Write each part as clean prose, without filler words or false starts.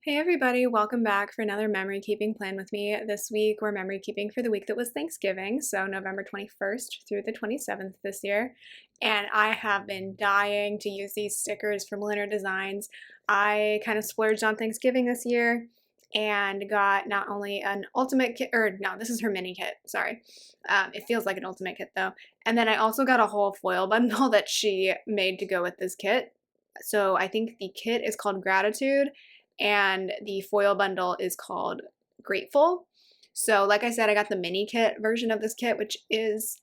Hey everybody, welcome back for another memory keeping plan with me. This week we're memory keeping for the week that was Thanksgiving, so November 21st through the 27th this year. And I have been dying to use these stickers from Lynner Designs. I kind of splurged on Thanksgiving this year and got not only an ultimate kit, or no, this is her mini kit, sorry. It feels like an ultimate kit though. And then I also got a whole foil bundle that she made to go with this kit. So I think the kit is called Gratitude and the foil bundle is called Grateful. So like I said, I got the mini kit version of this kit, which is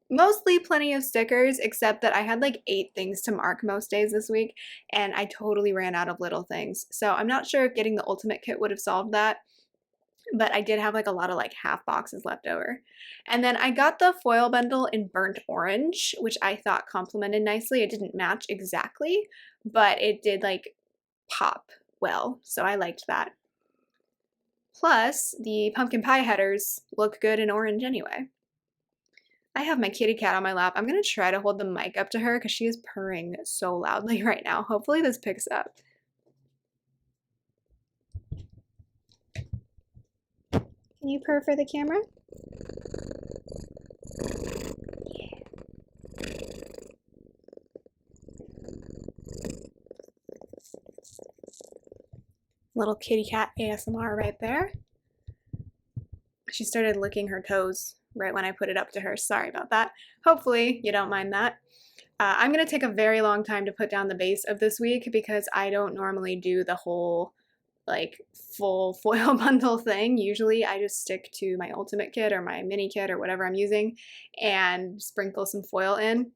mostly plenty of stickers, except that I had like 8 things to mark most days this week, and I totally ran out of little things. So I'm not sure if getting the ultimate kit would have solved that, but I did have like a lot of like half boxes left over. And then I got the foil bundle in burnt orange, which I thought complemented nicely. It didn't match exactly, but it did like pop well, so I liked that. Plus, the pumpkin pie headers look good in orange anyway. I have my kitty cat on my lap. I'm going to try to hold the mic up to her because she is purring so loudly right now. Hopefully this picks up. Can you purr for the camera? Little kitty cat ASMR right there. She started licking her toes right when I put it up to her. Sorry about that. Hopefully you don't mind that. I'm going to take a very long time to put down the base of this week because I don't normally do the whole like full foil bundle thing. Usually I just stick to my ultimate kit or my mini kit or whatever I'm using and sprinkle some foil in.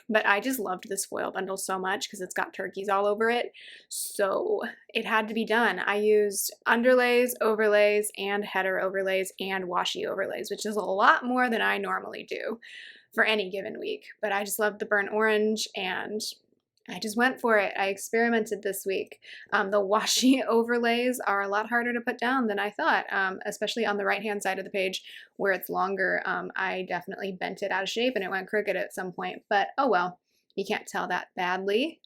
But I just loved this foil bundle so much because it's got turkeys all over it. So it had to be done. I used underlays, overlays, and header overlays and washi overlays, which is a lot more than I normally do for any given week. But I just loved the burnt orange and I just went for it. I experimented this week. The washi overlays are a lot harder to put down than I thought, especially on the right-hand side of the page where it's longer. I definitely bent it out of shape and it went crooked at some point, but oh well, you can't tell that badly.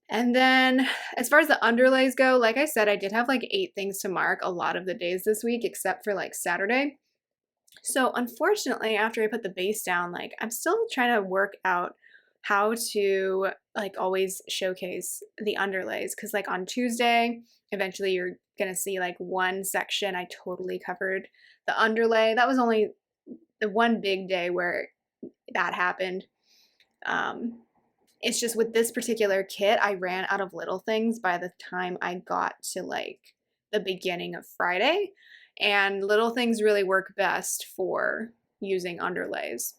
And then as far as the underlays go, like I said, I did have like 8 things to mark a lot of the days this week, except for like Saturday. So unfortunately, after I put the base down, like I'm still trying to work out how to like always showcase the underlays because like on Tuesday eventually you're gonna see like one section I totally covered the underlay. That was only the one big day where that happened. It's just with this particular kit I ran out of little things by the time I got to like the beginning of Friday, and little things really work best for using underlays.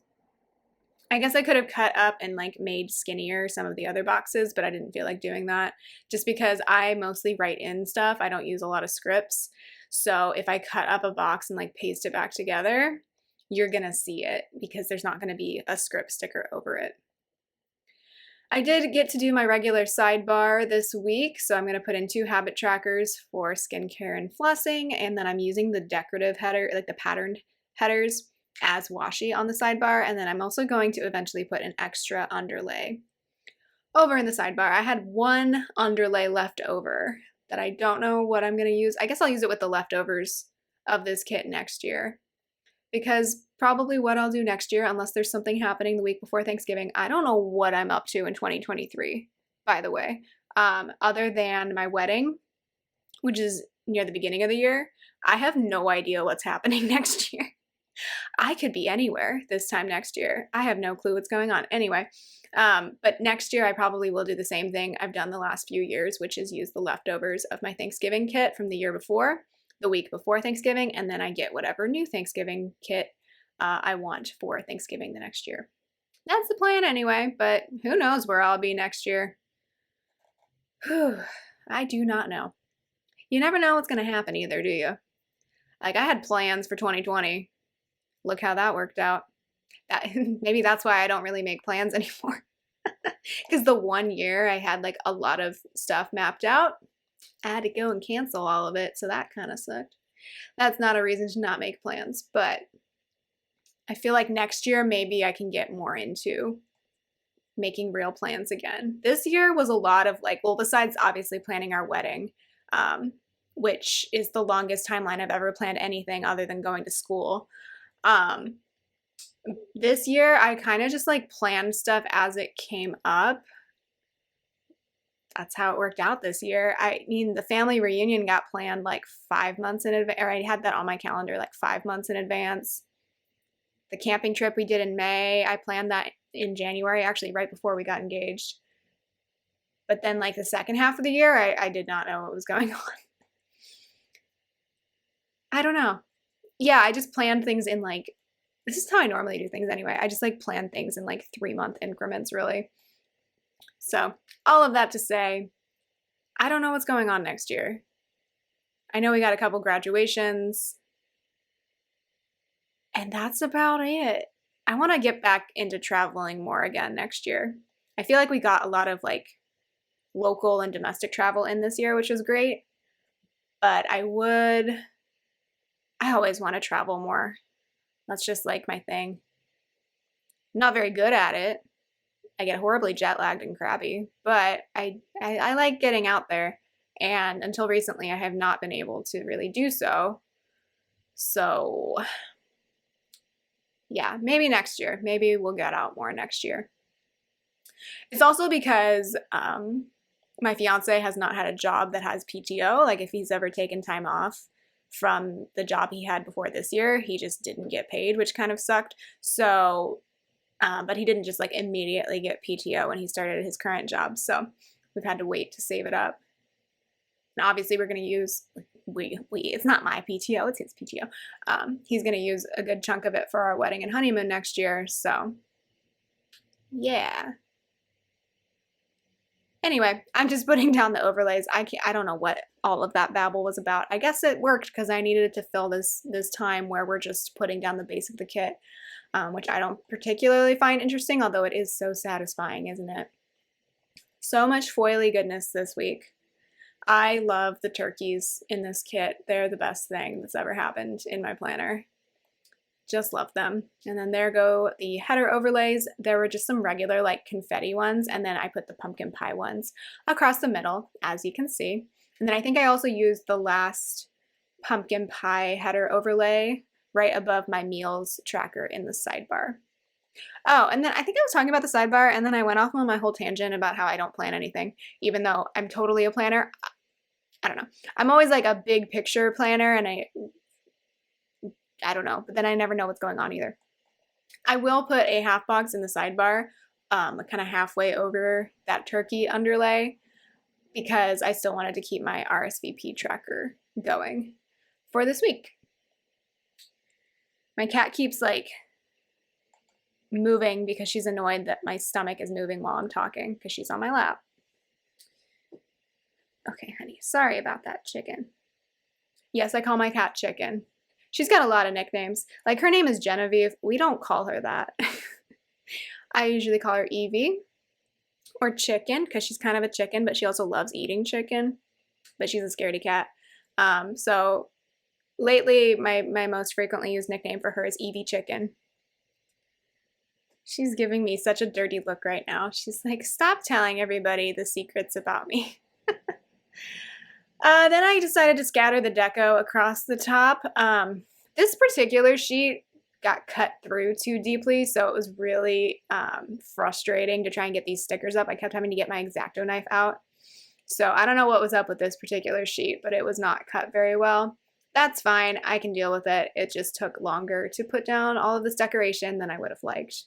I guess I could have cut up and like made skinnier some of the other boxes, but I didn't feel like doing that just because I mostly write in stuff. I don't use a lot of scripts. So if I cut up a box and like paste it back together, you're going to see it because there's not going to be a script sticker over it. I did get to do my regular sidebar this week, so I'm going to put in 2 habit trackers for skincare and flossing, and then I'm using the decorative header, like the patterned headers, as washi on the sidebar, and then I'm also going to eventually put an extra underlay over in the sidebar. I had 1 underlay left over that I don't know what I'm going to use. I guess I'll use it with the leftovers of this kit next year, because probably what I'll do next year, unless there's something happening the week before Thanksgiving, I don't know what I'm up to in 2023, by the way, other than my wedding, which is near the beginning of the year. I have no idea what's happening next year. I could be anywhere this time next year. I have no clue what's going on. Anyway, but next year I probably will do the same thing I've done the last few years, which is use the leftovers of my Thanksgiving kit from the year before, the week before Thanksgiving, and then I get whatever new Thanksgiving kit I want for Thanksgiving the next year. That's the plan anyway, but who knows where I'll be next year. Whew, I do not know. You never know what's going to happen either, do you? Like I had plans for 2020. Look how that worked out. Maybe that's why I don't really make plans anymore. Because the one year I had like a lot of stuff mapped out, I had to go and cancel all of it, so that kind of sucked. That's not a reason to not make plans, but I feel like next year maybe I can get more into making real plans again. This year was a lot of like, well, besides obviously planning our wedding, which is the longest timeline I've ever planned anything other than going to school. Um, this year, I kind of just like planned stuff as it came up. That's how it worked out this year. I mean, the family reunion got planned like 5 months in advance, or I had that on my calendar like 5 months in advance. The camping trip we did in May, I planned that in January, actually right before we got engaged. But then like the second half of the year, I did not know what was going on. I don't know. Yeah, I just planned things in like, this is how I normally do things anyway. I just like plan things in like 3-month increments, really. So all of that to say, I don't know what's going on next year. I know we got a couple graduations, and that's about it. I want to get back into traveling more again next year. I feel like we got a lot of like local and domestic travel in this year, which was great. But I always want to travel more. That's just like my thing. I'm not very good at it. I get horribly jet lagged and crabby, but I like getting out there. And until recently, I have not been able to really do so. So yeah, maybe next year. Maybe we'll get out more next year. It's also because my fiance has not had a job that has PTO. Like if he's ever taken time off from the job he had before this year, he just didn't get paid, which kind of sucked. So, but he didn't just like immediately get PTO when he started his current job. So we've had to wait to save it up. And obviously we're going to use, it's not my PTO, it's his PTO. He's going to use a good chunk of it for our wedding and honeymoon next year. So yeah. Anyway, I'm just putting down the overlays. I don't know what all of that babble was about. I guess it worked because I needed it to fill this time where we're just putting down the base of the kit, which I don't particularly find interesting, although it is so satisfying, isn't it? So much foily goodness this week. I love the turkeys in this kit. They're the best thing that's ever happened in my planner. Just love them. And then there go the header overlays. There were just some regular like confetti ones, and then I put the pumpkin pie ones across the middle, as you can see. And then I think I also used the last pumpkin pie header overlay right above my meals tracker in the sidebar. Oh, and then I think I was talking about the sidebar, and then I went off on my whole tangent about how I don't plan anything, even though I'm totally a planner. I don't know. I'm always like a big picture planner, and I don't know, but then I never know what's going on either. I will put a half box in the sidebar, kind of halfway over that turkey underlay, because I still wanted to keep my RSVP tracker going for this week. My cat keeps like moving because she's annoyed that my stomach is moving while I'm talking because she's on my lap. Okay, honey, sorry about that, chicken. Yes, I call my cat Chicken. She's got a lot of nicknames. Like her name is Genevieve. We don't call her that. I usually call her Evie or Chicken because she's kind of a chicken, but she also loves eating chicken. But she's a scaredy cat. So lately, my most frequently used nickname for her is Evie Chicken. She's giving me such a dirty look right now. She's like, stop telling everybody the secrets about me. Then I decided to scatter the deco across the top. This particular sheet got cut through too deeply, so it was really frustrating to try and get these stickers up. I kept having to get my X-Acto knife out. So I don't know what was up with this particular sheet, but it was not cut very well. That's fine. I can deal with it. It just took longer to put down all of this decoration than I would have liked.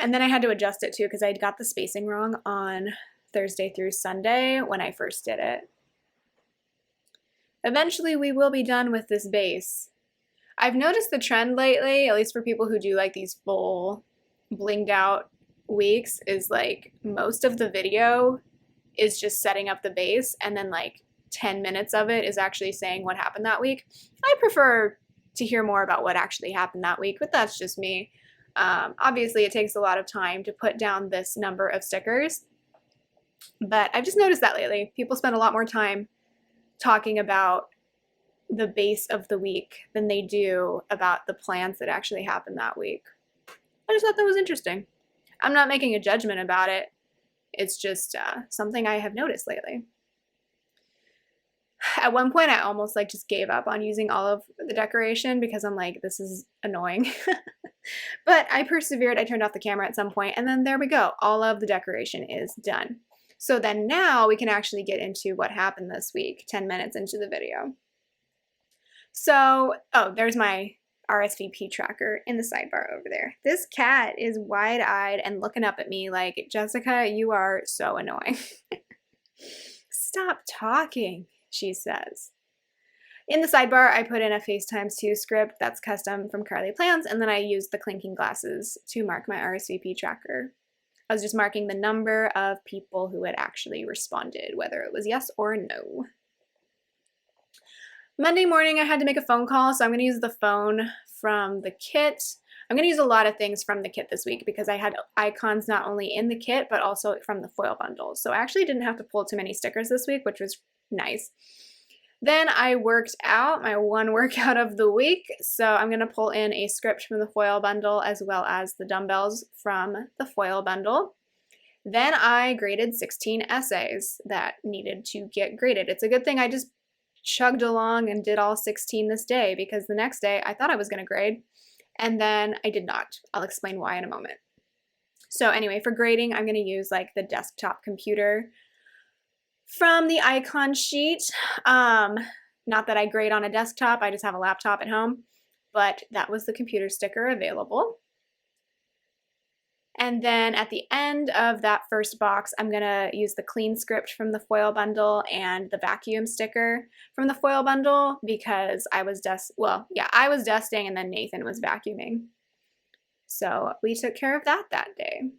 And then I had to adjust it too because I got the spacing wrong on Thursday through Sunday when I first did it. Eventually we will be done with this base. I've noticed the trend lately, at least for people who do like these full blinged out weeks, is like most of the video is just setting up the base and then like 10 minutes of it is actually saying what happened that week. I prefer to hear more about what actually happened that week, but that's just me. Obviously it takes a lot of time to put down this number of stickers, but I've just noticed that lately. People spend a lot more time talking about the base of the week than they do about the plans that actually happened that week. I just thought that was interesting. I'm not making a judgment about it. It's just something I have noticed lately. At one point, I almost like just gave up on using all of the decoration because I'm like, this is annoying. But I persevered. I turned off the camera at some point, and then there we go. All of the decoration is done. So then now we can actually get into what happened this week, 10 minutes into the video. So, oh, there's my RSVP tracker in the sidebar over there. This cat is wide-eyed and looking up at me like, Jessica, you are so annoying. Stop talking, she says. In the sidebar, I put in a FaceTimes 2 script that's custom from Carly Plans, and then I used the clinking glasses to mark my RSVP tracker. I was just marking the number of people who had actually responded, whether it was yes or no. Monday morning, I had to make a phone call, so I'm going to use the phone from the kit. I'm going to use a lot of things from the kit this week because I had icons not only in the kit, but also from the foil bundle. So I actually didn't have to pull too many stickers this week, which was nice. Then I worked out my one workout of the week, so I'm going to pull in a script from the foil bundle as well as the dumbbells from the foil bundle. Then I graded 16 essays that needed to get graded. It's a good thing I just chugged along and did all 16 this day because the next day I thought I was going to grade and then I did not. I'll explain why in a moment. So anyway, for grading, I'm going to use like the desktop computer from the icon sheet. Not that I grade on a desktop, I just have a laptop at home, but that was the computer sticker available. And then at the end of that first box, I'm gonna use the clean script from the foil bundle and the vacuum sticker from the foil bundle because I was dusting and then Nathan was vacuuming. So we took care of that day.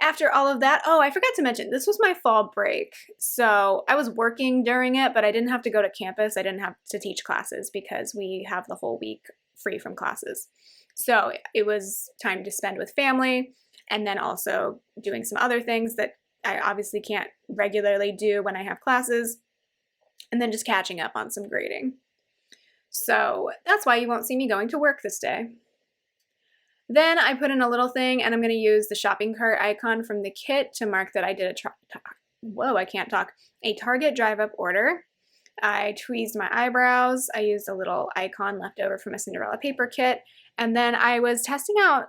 After all of that, oh, I forgot to mention, this was my fall break. So I was working during it, but I didn't have to go to campus. I didn't have to teach classes because we have the whole week free from classes. So it was time to spend with family and then also doing some other things that I obviously can't regularly do when I have classes, and then just catching up on some grading. So that's why you won't see me going to work this day. Then I put in a little thing, and I'm going to use the shopping cart icon from the kit to mark that I did a Target drive-up order. I tweezed my eyebrows. I used a little icon left over from a Cinderella paper kit. And then I was testing out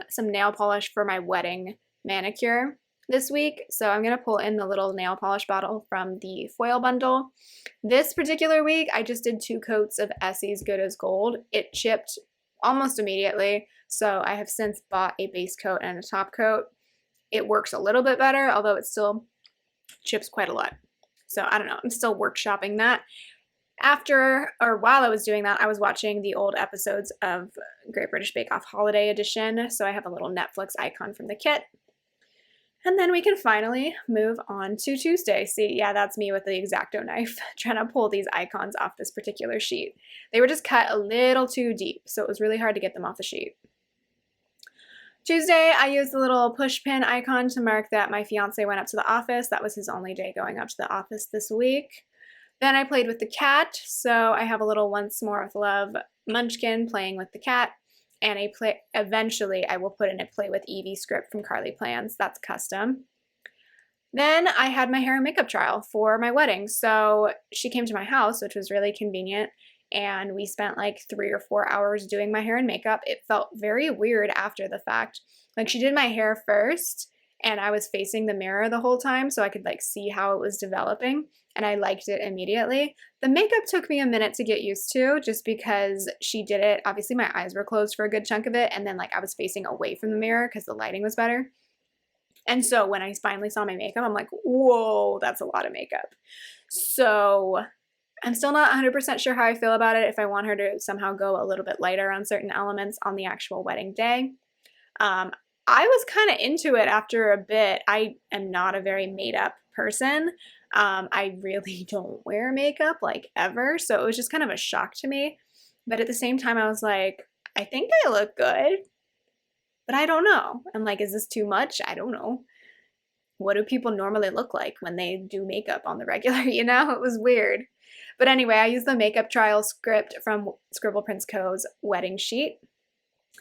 some nail polish for my wedding manicure this week. So I'm going to pull in the little nail polish bottle from the foil bundle. This particular week, I just did 2 coats of Essie's Good as Gold. It chipped almost immediately. So I have since bought a base coat and a top coat. It works a little bit better, although it still chips quite a lot. So I don't know, I'm still workshopping that. While I was doing that, I was watching the old episodes of Great British Bake Off Holiday Edition. So I have a little Netflix icon from the kit. And then we can finally move on to Tuesday. See, yeah, that's me with the X-Acto knife trying to pull these icons off this particular sheet. They were just cut a little too deep, so it was really hard to get them off the sheet. Tuesday, I used the little push pin icon to mark that my fiance went up to the office. That was his only day going up to the office this week. Then I played with the cat, so I have a little Once More with Love munchkin playing with the cat, and eventually I will put in a Play with Evie script from Carly Plans. That's custom. Then I had my hair and makeup trial for my wedding, so she came to my house, which was really convenient, and we spent like 3 or 4 hours doing my hair and makeup. It felt very weird after the fact. Like, she did my hair first, and I was facing the mirror the whole time so I could like see how it was developing, and I liked it immediately. The makeup took me a minute to get used to just because she did it. Obviously my eyes were closed for a good chunk of it, and then like I was facing away from the mirror because the lighting was better. And so when I finally saw my makeup, I'm like, whoa, that's a lot of makeup. So I'm still not 100% sure how I feel about it, if I want her to somehow go a little bit lighter on certain elements on the actual wedding day. I was kind of into it after a bit. I am not a very made up person. I really don't wear makeup like ever, so it was just kind of a shock to me. But at the same time, I was like, I think I look good, but I don't know. I'm like, is this too much? I don't know. What do people normally look like when they do makeup on the regular? You know, it was weird. But anyway, I used the makeup trial script from Scribble Prince Co.'s wedding sheet.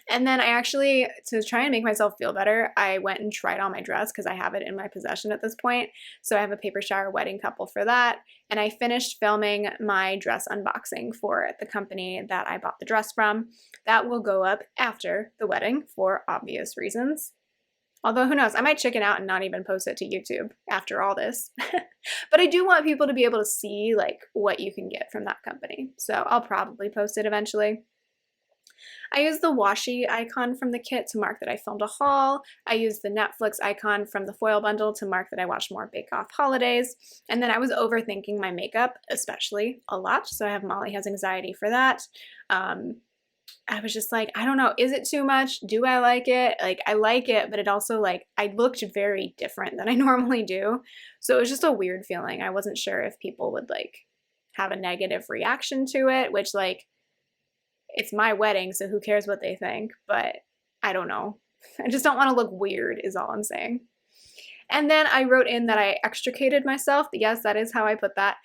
And then I actually, to try and make myself feel better, I went and tried on my dress because I have it in my possession at this point. So I have a paper shower wedding couple for that. And I finished filming my dress unboxing for the company that I bought the dress from. That will go up after the wedding for obvious reasons. Although who knows, I might chicken out and not even post it to YouTube after all this. But I do want people to be able to see like what you can get from that company. So I'll probably post it eventually. I used the washi icon from the kit to mark that I filmed a haul. I used the Netflix icon from the foil bundle to mark that I watched more Bake Off holidays. And then I was overthinking my makeup, especially a lot. So I have Molly has anxiety for that. I was just like, I don't know, is it too much? Do I like it? Like, I like it, but it also like, I looked very different than I normally do. So it was just a weird feeling. I wasn't sure if people would like have a negative reaction to it, which like, it's my wedding, so who cares what they think, but I don't know. I just don't want to look weird is all I'm saying. And then I wrote in that I extricated myself. Yes, that is how I put that.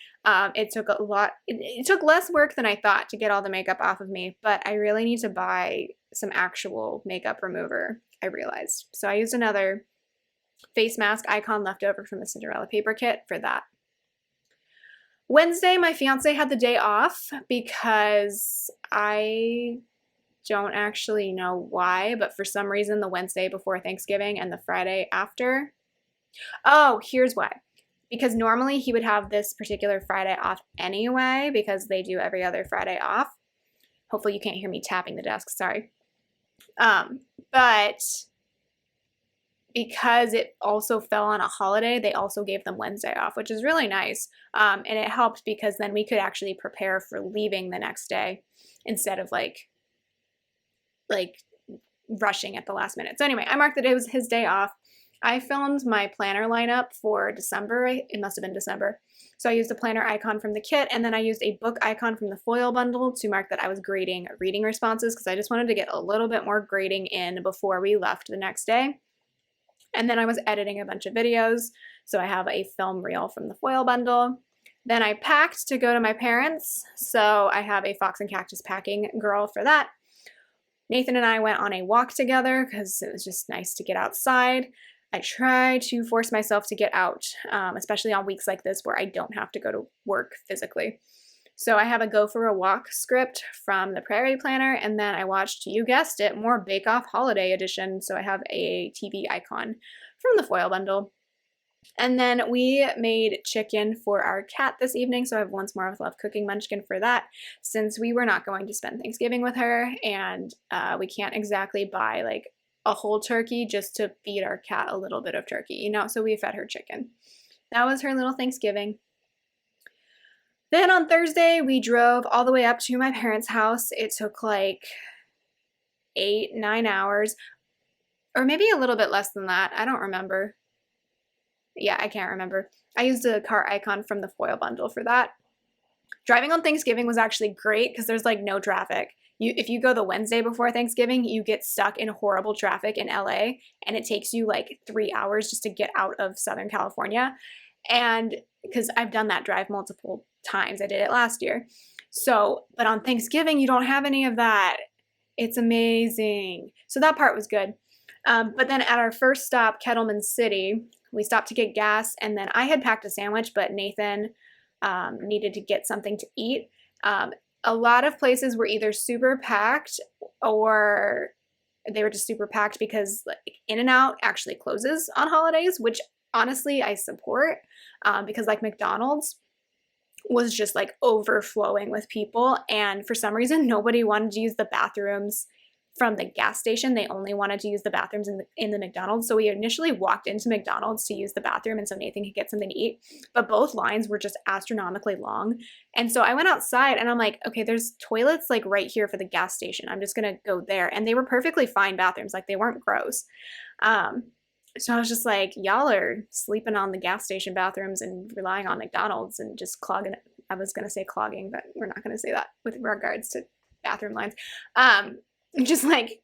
It took a lot, it took less work than I thought to get all the makeup off of me, but I really need to buy some actual makeup remover, I realized. So I used another face mask icon left over from the Cinderella paper kit for that. Wednesday, my fiance had the day off because I don't actually know why, but for some reason the Wednesday before Thanksgiving and the Friday after. Oh, here's why. Because normally he would have this particular Friday off anyway because they do every other Friday off. Hopefully you can't hear me tapping the desk, sorry. But because it also fell on a holiday, they also gave them Wednesday off, which is really nice. And it helped because then we could actually prepare for leaving the next day instead of like rushing at the last minute. So anyway, I marked that it was his day off. I filmed my planner lineup for December. It must have been December. So I used a planner icon from the kit, and then I used a book icon from the foil bundle to mark that I was grading reading responses because I just wanted to get a little bit more grading in before we left the next day. And then I was editing a bunch of videos. So I have a film reel from the foil bundle. Then I packed to go to my parents. So I have a Fox and Cactus packing girl for that. Nathan and I went on a walk together because it was just nice to get outside. I try to force myself to get out, especially on weeks like this where I don't have to go to work physically. So I have a go for a walk script from the Prairie Planner, and then I watched, you guessed it, more Bake Off Holiday Edition. So I have a TV icon from the foil bundle. And then we made chicken for our cat this evening, so I have Once More with Love cooking munchkin for that, since we were not going to spend Thanksgiving with her, and we can't exactly buy like a whole turkey just to feed our cat a little bit of turkey, you know, so we fed her chicken. That was her little Thanksgiving. Then on Thursday, we drove all the way up to my parents' house. It took like 8-9 hours, or maybe a little bit less than that. I don't remember. Yeah, I can't remember. I used a car icon from the foil bundle for that. Driving on Thanksgiving was actually great because there's like no traffic. If you go the Wednesday before Thanksgiving, you get stuck in horrible traffic in LA, and it takes you like 3 hours just to get out of Southern California. And because I've done that drive multiple times, I did it last year. So, but on Thanksgiving, you don't have any of that. It's amazing. So that part was good. But then at our first stop, Kettleman City, we stopped to get gas, and then I had packed a sandwich, but Nathan needed to get something to eat. A lot of places were either super packed or they were just super packed because like In-N-Out actually closes on holidays, which honestly I support because like McDonald's was just like overflowing with people, and for some reason nobody wanted to use the bathrooms from the gas station. They only wanted to use the bathrooms in the McDonald's. So we initially walked into McDonald's to use the bathroom and so Nathan could get something to eat, but both lines were just astronomically long. And so I went outside and I'm like, okay, there's toilets like right here for the gas station. I'm just gonna go there. And they were perfectly fine bathrooms, like they weren't gross. So I was just like, y'all are sleeping on the gas station bathrooms and relying on McDonald's and just clogging. I was gonna say clogging, but we're not gonna say that with regards to bathroom lines. Just like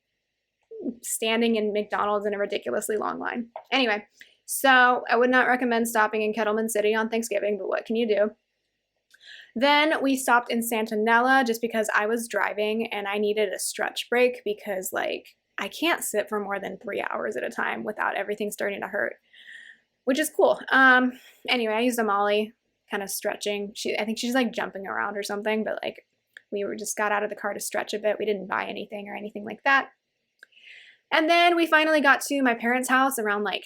standing in McDonald's in a ridiculously long line. Anyway, so I would not recommend stopping in Kettleman City on Thanksgiving, but what can you do? Then we stopped in Santanella just because I was driving and I needed a stretch break because like I can't sit for more than 3 hours at a time without everything starting to hurt, which is cool. Anyway, I used a Molly, kind of stretching. I think she's like jumping around or something, but like we were just got out of the car to stretch a bit. We didn't buy anything or anything like that. And then we finally got to my parents' house around like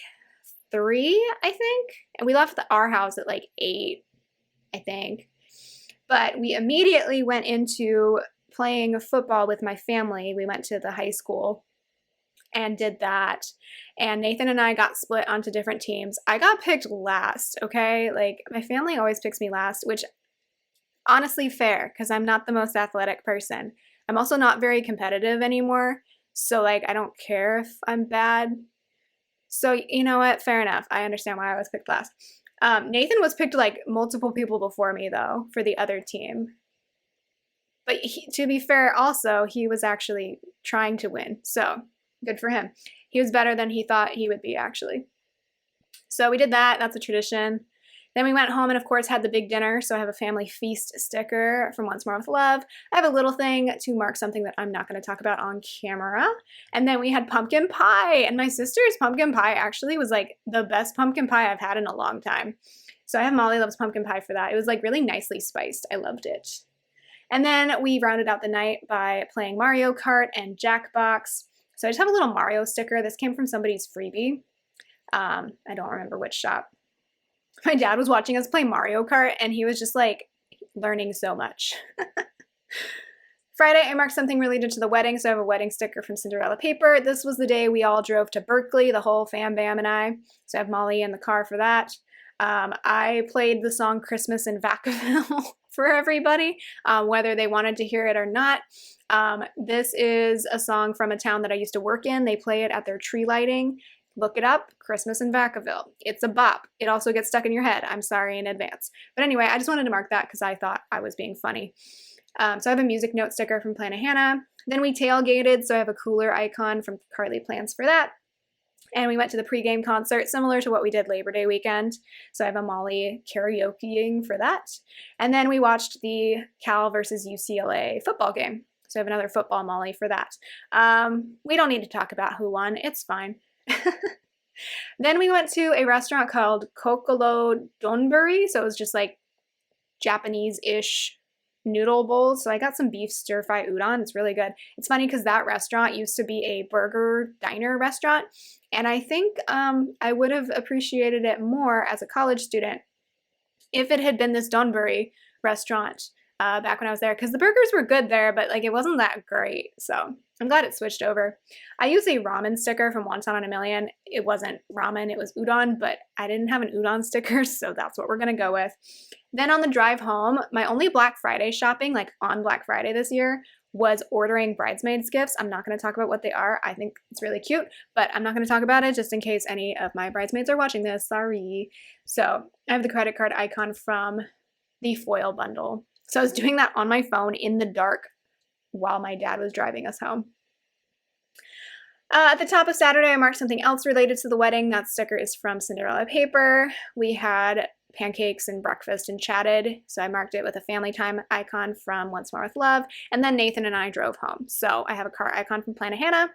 3, I think. And we left our house at like 8, I think. But we immediately went into playing football with my family. We went to the high school and did that. And Nathan and I got split onto different teams. I got picked last, okay? Like my family always picks me last, which honestly fair because I'm not the most athletic person. I'm also not very competitive anymore. So like I don't care if I'm bad. So you know what? Fair enough. I understand why I was picked last. Nathan was picked like multiple people before me though for the other team. But to be fair, also he was actually trying to win. So good for him. He was better than he thought he would be actually. So we did that. That's a tradition. Then we went home and, of course, had the big dinner. So I have a family feast sticker from Once More with Love. I have a little thing to mark something that I'm not going to talk about on camera. And then we had pumpkin pie. And my sister's pumpkin pie actually was like the best pumpkin pie I've had in a long time. So I have Molly Loves Pumpkin Pie for that. It was like really nicely spiced. I loved it. And then we rounded out the night by playing Mario Kart and Jackbox. So I just have a little Mario sticker. This came from somebody's freebie. I don't remember which shop. My dad was watching us play Mario Kart and he was just like learning so much. Friday, I marked something related to the wedding, so I have a wedding sticker from Cinderella paper. This was the day we all drove to Berkeley, the whole fam bam and I. So I have Molly in the car for that. I played the song Christmas in Vacaville for everybody, whether they wanted to hear it or not. This is a song from a town that I used to work in. They play it at their tree lighting. Look it up, Christmas in Vacaville. It's a bop. It also gets stuck in your head. I'm sorry in advance. But anyway, I just wanted to mark that because I thought I was being funny. So I have a music note sticker from Planet Hannah. Then we tailgated, so I have a cooler icon from Carly Plans for that. And we went to the pregame concert, similar to what we did Labor Day weekend. So I have a Molly karaokeing for that. And then we watched the Cal versus UCLA football game. So I have another football Molly for that. We don't need to talk about who won. It's fine. Then we went to a restaurant called Kokolo Donburi. So it was just like Japanese-ish noodle bowls. So I got some beef stir-fry udon. It's really good. It's funny because that restaurant used to be a burger diner restaurant. And I think I would have appreciated it more as a college student if it had been this Donburi restaurant back when I was there. Because the burgers were good there, but like it wasn't that great. So I'm glad it switched over. I used a ramen sticker from Wonton on a Million. It wasn't ramen, it was udon, but I didn't have an udon sticker, so that's what we're gonna go with. Then on the drive home, my only Black Friday shopping, like on Black Friday this year, was ordering bridesmaids gifts. I'm not gonna talk about what they are. I think it's really cute, but I'm not gonna talk about it just in case any of my bridesmaids are watching this, sorry. So I have the credit card icon from the foil bundle. So I was doing that on my phone in the dark while my dad was driving us home. At the top of Saturday, I marked something else related to the wedding. That sticker is from Cinderella paper. We had pancakes and breakfast and chatted, so I marked it with a family time icon from Once More with Love, and then Nathan and I drove home. So I have a car icon from Planet Hannah.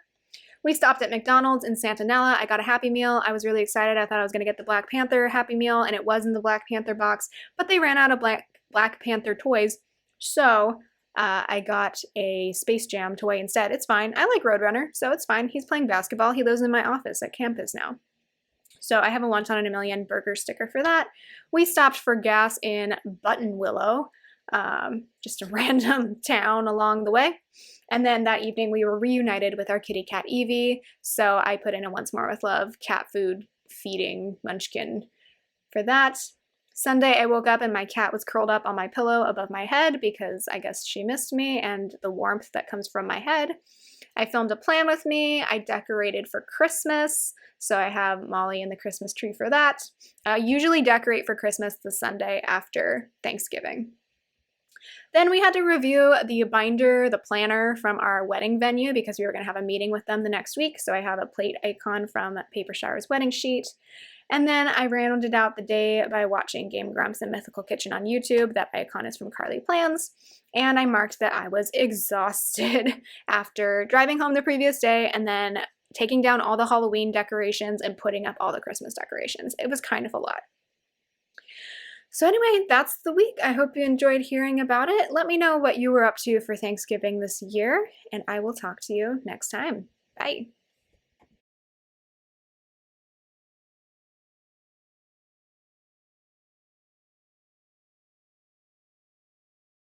We stopped at McDonald's in Santanella. I got a Happy Meal. I was really excited. I thought I was going to get the Black Panther Happy Meal, and it was in the Black Panther box, but they ran out of Black Panther toys, so I got a Space Jam toy instead. It's fine. I like Roadrunner, so it's fine. He's playing basketball. He lives in my office at campus now. So I have a Wonton in a Million burger sticker for that. We stopped for gas in Buttonwillow, just a random town along the way. And then that evening we were reunited with our kitty cat Evie. So I put in a Once More with Love cat food feeding munchkin for that. Sunday, I woke up and my cat was curled up on my pillow above my head because I guess she missed me and the warmth that comes from my head. I filmed a plan with me. I decorated for Christmas, so I have Molly and the Christmas tree for that. I usually decorate for Christmas the Sunday after Thanksgiving. Then we had to review the binder, the planner from our wedding venue because we were going to have a meeting with them the next week, so I have a plate icon from Paper Shower's wedding sheet. And then I rounded out the day by watching Game Grumps and Mythical Kitchen on YouTube. That icon is from Carly Plans. And I marked that I was exhausted after driving home the previous day and then taking down all the Halloween decorations and putting up all the Christmas decorations. It was kind of a lot. So anyway, that's the week. I hope you enjoyed hearing about it. Let me know what you were up to for Thanksgiving this year, and I will talk to you next time. Bye.